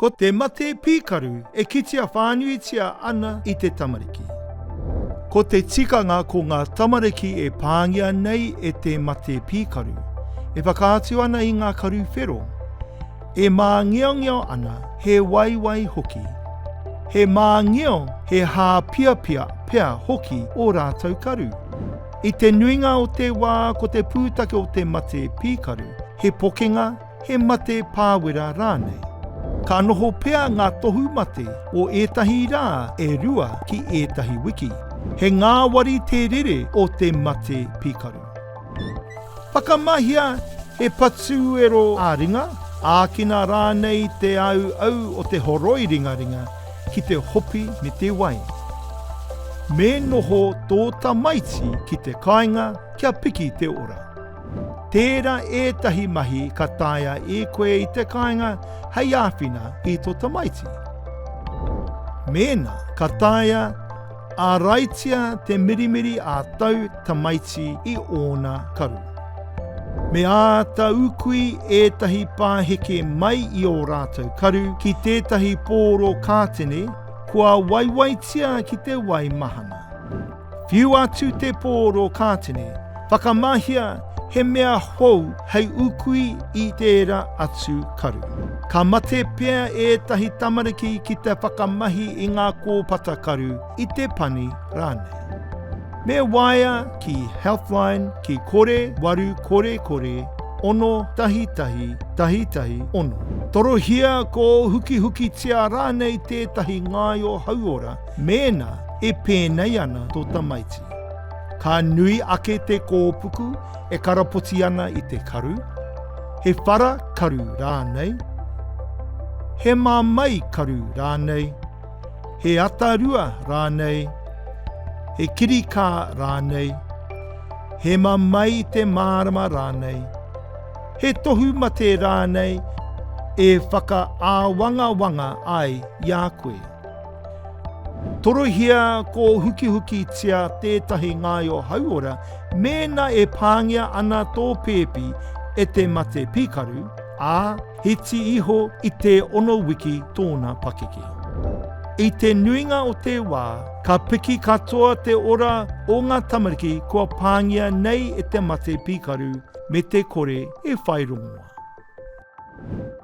Ko te mate pīkaru e kitea whānuitia ana i te tamariki. Ko te tikanga ko ngā tamariki e pāngia nei e te mate pīkaru, e whakaatu ana i ngā karu whero. E māngiongio ana he waiwai hoki. He māngio he hāpiapia pea hoki o rātou karu. I te nuinga o te wā ko te pūtake o te mate pīkaru, he pokenga he mate pāwera rānei. Ka noho pea ngā tohu mate o ētahi rā e rua ki ētahi wiki. He ngāwari te rere o te mate pīkaru. Whakamahia he patuero āringa, ākina rānei te au o te horoi ringaringa ki te hopi me te wai. Me noho tō tamaiti ki te kāinga kia piki te ora. Tērā ētahi mahi ka tāia e koe i te kāinga hei āwhina i tō tamaiti. Mēnā ka tāia a raitia te mirimiri a tau tamaiti i ōna karu. Me āta ukui ētahi pāheke mai i o rātou karu ki tētahi pōro kātene kua waiwaitia ki te wai mahana. Whiu atu te pōro kātene, whakamahia he mea hou hei ukui i tērā atu karu. Ka mate pea ētahi tamariki ki te whakamahi i ngā kōpata karu i te pani rānei. Me waia ki Healthline ki kore, waru, kore, kore, ono, tahi, tahi, tahi, tahi, ono. Torohia ko huki huki tia rānei tētahi ngāio hauora, mēnā e pēnei ana tō tamaiti. Ka nui ake te kōpuku e karapoti ana i te karu. He whara karu rānei. He māmai karu rānei. He atarua rānei. He kirika rānei. He mamai te mārama rānei. He tohu mate rānei e whaka āwanga ai ia koe. Torohia ko huki huki tia tētahi ngāio hauora, mēnā e pāngia ana tō pēpi e te mate pīkaru, ā hiti iho i te ono wiki tōna pakeke. I te nuinga o te wā, ka piki katoa te ora o ngā tamariki kua pāngia nei e te mate pīkaru me te kore e whairongoa.